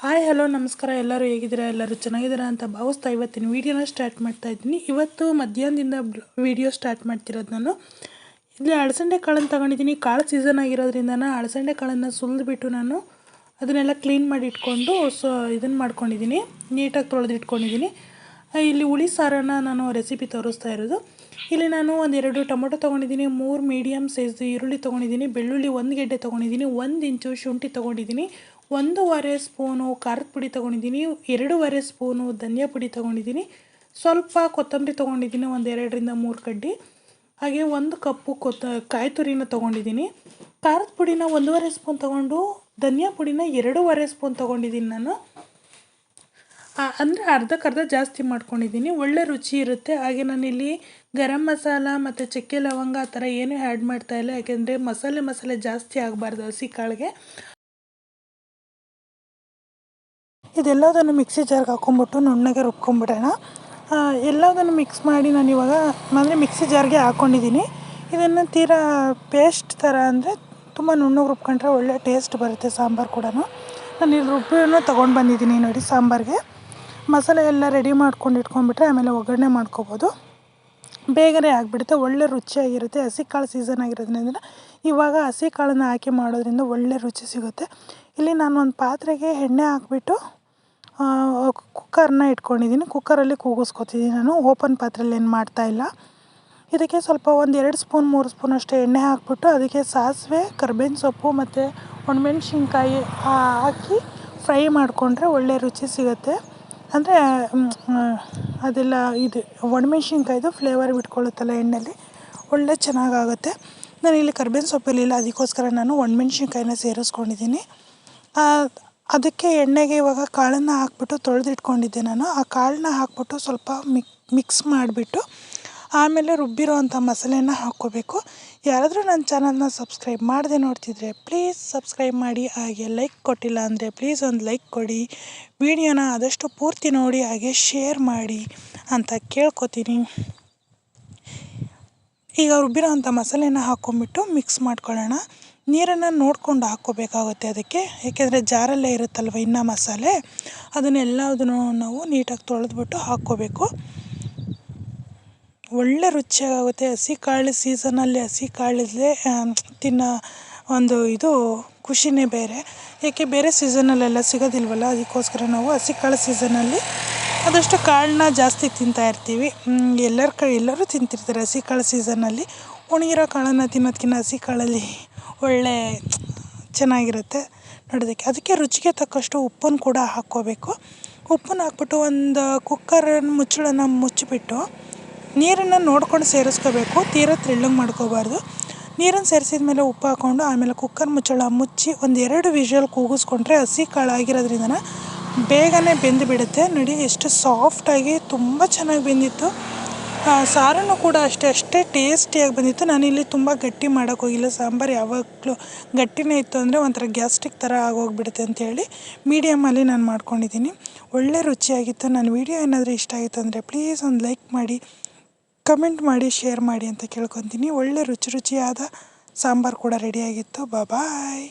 Hi hello ನಮಸ್ಕಾರ. ಎಲ್ಲರೂ ಹೇಗಿದ್ದೀರಾ? ಎಲ್ಲರೂ ಚೆನ್ನಾಗಿದ್ದೀರಾ ಅಂತ ಭಾವಿಸ್ತಾ ಇವತ್ತಿನ ವೀಡಿಯೋನ ಸ್ಟಾರ್ಟ್ ಮಾಡ್ತಾ ಇದ್ದೀನಿ. ಇವತ್ತು ಮಧ್ಯಾಹ್ನದಿಂದ ವೀಡಿಯೋ ಸ್ಟಾರ್ಟ್ ಮಾಡ್ತಿರೋದು ನಾನು. ಇಲ್ಲಿ ಅಳಸಂದೆ ಕಾಳನ್ನು ತಗೊಂಡಿದ್ದೀನಿ. ಕಾಳು ಸೀಸನ್ ಆಗಿರೋದ್ರಿಂದ ಅಳಸಂದೆ ಕಾಳನ್ನು ಸುಲಿದ್ಬಿಟ್ಟು ನಾನು ಅದನ್ನೆಲ್ಲ ಕ್ಲೀನ್ ಮಾಡಿ ಇಟ್ಕೊಂಡು ಇದನ್ನು ಮಾಡ್ಕೊಂಡಿದ್ದೀನಿ, ನೀಟಾಗಿ ತೊಳೆದು ಇಟ್ಕೊಂಡಿದ್ದೀನಿ. ಇಲ್ಲಿ ಹುಳಿ ಸಾರನ್ನು ನಾನು ರೆಸಿಪಿ ತೋರಿಸ್ತಾ ಇರೋದು. ಇಲ್ಲಿ ನಾನು 1-2 ಟೊಮೊಟೊ ತೊಗೊಂಡಿದ್ದೀನಿ, 3 ಮೀಡಿಯಮ್ ಸೈಜ್ ಈರುಳ್ಳಿ ತೊಗೊಂಡಿದ್ದೀನಿ, ಬೆಳ್ಳುಳ್ಳಿ 1 ಗೆಡ್ಡೆ ತೊಗೊಂಡಿದ್ದೀನಿ, 1 ಇಂಚು ಶುಂಠಿ ತೊಗೊಂಡಿದ್ದೀನಿ, 1.5 ಸ್ಪೂನು ಖಾರದ ಪುಡಿ ತೊಗೊಂಡಿದ್ದೀನಿ, 2.5 ಸ್ಪೂನು ಧನಿಯಾ ಪುಡಿ ತೊಗೊಂಡಿದ್ದೀನಿ, ಸ್ವಲ್ಪ ಕೊತ್ತಂಬರಿ ತೊಗೊಂಡಿದ್ದೀನಿ, 2-3 ಕಡ್ಡಿ, ಹಾಗೆ 1 ಕಪ್ಪು ಕಾಯಿ ತುರಿನ ತೊಗೊಂಡಿದ್ದೀನಿ. ಖಾರದ ಪುಡಿನ 1.5 ಸ್ಪೂನ್ ತೊಗೊಂಡು ಧನಿಯಾ ಪುಡಿನ 2.5 ಸ್ಪೂನ್ ತೊಗೊಂಡಿದ್ದೀನಿ ನಾನು. ಅಂದರೆ ಅರ್ಧಕ್ಕರ್ಧ ಜಾಸ್ತಿ ಮಾಡ್ಕೊಂಡಿದ್ದೀನಿ, ಒಳ್ಳೆ ರುಚಿ ಇರುತ್ತೆ. ಹಾಗೆ ನಾನಿಲ್ಲಿ ಗರಂ ಮಸಾಲ ಮತ್ತು ಚಕ್ಕೆ ಲವಂಗ ಆ ಥರ ಏನೂ ಆ್ಯಡ್ ಮಾಡ್ತಾಯಿಲ್ಲ, ಯಾಕೆಂದರೆ ಮಸಾಲೆ ಜಾಸ್ತಿ ಆಗಬಾರ್ದು ಹಸಿ ಕಾಳಿಗೆ. ಇದೆಲ್ಲದನ್ನು ಮಿಕ್ಸಿ ಜಾರ್ಗೆ ಹಾಕ್ಕೊಂಬಿಟ್ಟು ನುಣ್ಣಗೆ ರುಬ್ಕೊಂಬಿಡೋಣ. ಎಲ್ಲದನ್ನು ಮಿಕ್ಸ್ ಮಾಡಿ ನಾನು ಇವಾಗ ಅಂದರೆ ಮಿಕ್ಸಿ ಜಾರ್ಗೆ ಹಾಕ್ಕೊಂಡಿದ್ದೀನಿ. ಇದನ್ನು ತೀರಾ ಪೇಸ್ಟ್ ಥರ ಅಂದರೆ ತುಂಬ ನುಣ್ಣಗೆ ರುಬ್ಕೊಂಡ್ರೆ ಒಳ್ಳೆ ಟೇಸ್ಟ್ ಬರುತ್ತೆ ಸಾಂಬಾರು ಕೂಡ. ನಾನು ಇಲ್ಲಿ ರುಬ್ಬಿನೂ ತೊಗೊಂಡು ಬಂದಿದ್ದೀನಿ ನೋಡಿ. ಸಾಂಬಾರಿಗೆ ಮಸಾಲೆ ಎಲ್ಲ ರೆಡಿ ಮಾಡ್ಕೊಂಡು ಇಟ್ಕೊಂಡ್ಬಿಟ್ರೆ ಆಮೇಲೆ ಒಗ್ಗರಣೆ ಮಾಡ್ಕೊಬೋದು, ಬೇಗನೆ ಆಗಿಬಿಡುತ್ತೆ, ಒಳ್ಳೆ ರುಚಿಯಾಗಿರುತ್ತೆ. ಹಸಿ ಕಾಳು ಸೀಸನ್ ಆಗಿರೋದ್ರಿಂದ ಇವಾಗ ಹಸಿ ಕಾಳನ್ನು ಹಾಕಿ ಮಾಡೋದ್ರಿಂದ ಒಳ್ಳೆ ರುಚಿ ಸಿಗುತ್ತೆ. ಇಲ್ಲಿ ನಾನು ಒಂದು ಪಾತ್ರೆಗೆ ಎಣ್ಣೆ ಹಾಕ್ಬಿಟ್ಟು ಕುಕ್ಕರ್ನ ಇಟ್ಕೊಂಡಿದ್ದೀನಿ. ಕುಕ್ಕರಲ್ಲಿ ಕೂಗಿಸ್ಕೊತಿದ್ದೀನಿ ನಾನು, ಓಪನ್ ಪಾತ್ರೆಯಲ್ಲಿ ಏನು ಮಾಡ್ತಾಯಿಲ್ಲ. ಇದಕ್ಕೆ ಸ್ವಲ್ಪ 1-2 ಸ್ಪೂನ್ 3 ಸ್ಪೂನ್ ಅಷ್ಟು ಎಣ್ಣೆ ಹಾಕ್ಬಿಟ್ಟು ಅದಕ್ಕೆ ಸಾಸಿವೆ, ಕರ್ಬೇವಿನ ಸೊಪ್ಪು ಮತ್ತು ಒಣಮೆಣ್ಸಿನ್ಕಾಯಿ ಹಾಕಿ ಫ್ರೈ ಮಾಡಿಕೊಂಡ್ರೆ ಒಳ್ಳೆ ರುಚಿ ಸಿಗುತ್ತೆ. ಅಂದರೆ ಅದೆಲ್ಲ ಇದು ಒಣಮೆಣ್ಸಿನ್ಕಾಯ್ದು ಫ್ಲೇವರ್ ಬಿಟ್ಕೊಳ್ಳುತ್ತಲ್ಲ ಎಣ್ಣೆಯಲ್ಲಿ, ಒಳ್ಳೆ ಚೆನ್ನಾಗಾಗುತ್ತೆ. ನಾನಿಲ್ಲಿ ಕರ್ಬೇವಿನ ಸೊಪ್ಪಿರಲಿಲ್ಲ, ಅದಕ್ಕೋಸ್ಕರ ನಾನು ಒಣಮೆಣ್ಸಿನ್ಕಾಯಿನ ಸೇರಿಸ್ಕೊಂಡಿದ್ದೀನಿ. ಅದಕ್ಕೆ ಎಣ್ಣೆಗೆ ಇವಾಗ ಕಾಳನ್ನು ಹಾಕ್ಬಿಟ್ಟು ತೊಳೆದಿಟ್ಕೊಂಡಿದ್ದೆ ನಾನು. ಆ ಕಾಳನ್ನ ಹಾಕ್ಬಿಟ್ಟು ಸ್ವಲ್ಪ ಮಿಕ್ಸ್ ಮಾಡಿಬಿಟ್ಟು ಆಮೇಲೆ ರುಬ್ಬಿರೋ ಅಂಥ ಮಸಾಲೆನ ಹಾಕ್ಕೋಬೇಕು. ಯಾರಾದರೂ ನನ್ನ ಚಾನಲ್ನ ಸಬ್ಸ್ಕ್ರೈಬ್ ಮಾಡದೆ ನೋಡ್ತಿದ್ರೆ ಪ್ಲೀಸ್ ಸಬ್ಸ್ಕ್ರೈಬ್ ಮಾಡಿ, ಹಾಗೆ ಲೈಕ್ ಕೊಟ್ಟಿಲ್ಲ ಅಂದರೆ ಪ್ಲೀಸ್ ಒಂದು ಲೈಕ್ ಕೊಡಿ, ವಿಡಿಯೋನ ಆದಷ್ಟು ಪೂರ್ತಿ ನೋಡಿ ಹಾಗೆ ಶೇರ್ ಮಾಡಿ ಅಂತ ಕೇಳ್ಕೊತೀನಿ. ಈಗ ರುಬ್ಬಿರೋ ಅಂಥ ಮಸಾಲೆನ ಹಾಕ್ಕೊಂಬಿಟ್ಟು ಮಿಕ್ಸ್ ಮಾಡ್ಕೊಳ್ಳೋಣ. ನೀರನ್ನು ನೋಡ್ಕೊಂಡು ಹಾಕ್ಕೋಬೇಕಾಗುತ್ತೆ ಅದಕ್ಕೆ, ಏಕೆಂದರೆ ಜಾರಲ್ಲೇ ಇರುತ್ತಲ್ವ ಇನ್ನು ಮಸಾಲೆ, ಅದನ್ನೆಲ್ಲದನ್ನು ನಾವು ನೀಟಾಗಿ ತೊಳೆದ್ಬಿಟ್ಟು ಹಾಕ್ಕೋಬೇಕು. ಒಳ್ಳೆ ರುಚಿಯಾಗುತ್ತೆ. ಹಸಿ ಕಾಳು ಸೀಸನಲ್ಲಿ ಹಸಿ ಕಾಳಲ್ಲೇ ತಿನ್ನೋ ಒಂದು ಇದು ಖುಷಿನೇ ಬೇರೆ. ಏಕೆ ಬೇರೆ ಸೀಸನಲ್ಲೆಲ್ಲ ಸಿಗೋದಿಲ್ವಲ್ಲ, ಅದಕ್ಕೋಸ್ಕರ ನಾವು ಹಸಿ ಕಾಳು ಸೀಸನಲ್ಲಿ ಆದಷ್ಟು ಕಾಳನ್ನ ಜಾಸ್ತಿ ತಿಂತಾಯಿರ್ತೀವಿ. ಎಲ್ಲರೂ ತಿಂತಿರ್ತಾರೆ ಹಸಿ ಕಾಳು ಸೀಸನ್ನಲ್ಲಿ. ಒಣಗಿರೋ ಕಾಳನ್ನು ತಿನ್ನೋದಕ್ಕಿಂತ ಹಸಿ ಕಾಳಲ್ಲಿ ಒಳ್ಳೆ ಚೆನ್ನಾಗಿರುತ್ತೆ ನೋಡೋದಕ್ಕೆ. ಅದಕ್ಕೆ ರುಚಿಗೆ ತಕ್ಕಷ್ಟು ಉಪ್ಪನ್ನು ಕೂಡ ಹಾಕ್ಕೋಬೇಕು. ಉಪ್ಪನ್ನು ಹಾಕ್ಬಿಟ್ಟು ಒಂದು ಕುಕ್ಕರನ್ನು ಮುಚ್ಚಳನ ಮುಚ್ಚಿಬಿಟ್ಟು ನೀರನ್ನು ನೋಡ್ಕೊಂಡು ಸೇರಿಸ್ಕೋಬೇಕು, ತೀರಾ ತೆಳ್ಳಗೆ ಮಾಡ್ಕೋಬಾರ್ದು. ನೀರನ್ನು ಸೇರಿಸಿದ ಮೇಲೆ ಉಪ್ಪು ಹಾಕ್ಕೊಂಡು ಆಮೇಲೆ ಕುಕ್ಕರ್ ಮುಚ್ಚಳ ಮುಚ್ಚಿ 1-2 ವಿಷಲ್ ಕೂಗಿಸ್ಕೊಂಡ್ರೆ ಹಸಿ ಕಾಳು ಆಗಿರೋದ್ರಿಂದ ಬೇಗನೆ ಬೆಂದು ಬಿಡುತ್ತೆ. ನೋಡಿ ಎಷ್ಟು ಸಾಫ್ಟಾಗಿ ತುಂಬ ಚೆನ್ನಾಗಿ ಬೆಂದಿತ್ತು. ಸಾರನ್ನು ಕೂಡ ಅಷ್ಟೇ ಟೇಸ್ಟಿಯಾಗಿ ಬಂದಿತ್ತು. ನಾನಿಲ್ಲಿ ತುಂಬ ಗಟ್ಟಿ ಮಾಡೋಕ್ಕೋಗಿಲ್ಲ, ಸಾಂಬಾರು ಯಾವಾಗಲೂ ಗಟ್ಟಿನೇ ಇತ್ತು ಅಂದರೆ ಒಂಥರ ಗ್ಯಾಸ್ಟ್ರಿಕ್ ಥರ ಆಗೋಗಿಬಿಡುತ್ತೆ ಅಂಥೇಳಿ ಮೀಡಿಯಮಲ್ಲಿ ನಾನು ಮಾಡ್ಕೊಂಡಿದ್ದೀನಿ. ಒಳ್ಳೆ ರುಚಿಯಾಗಿತ್ತು. ನನ್ನ ವೀಡಿಯೋ ಏನಾದರೂ ಇಷ್ಟ ಆಯಿತು ಅಂದರೆ ಪ್ಲೀಸ್ ಒಂದು ಲೈಕ್ ಮಾಡಿ, ಕಮೆಂಟ್ ಮಾಡಿ, ಶೇರ್ ಮಾಡಿ ಅಂತ ಕೇಳ್ಕೊತೀನಿ. ಒಳ್ಳೆ ರುಚಿಯಾದ ಸಾಂಬಾರು ಕೂಡ ರೆಡಿಯಾಗಿತ್ತು. ಬಾಯ್.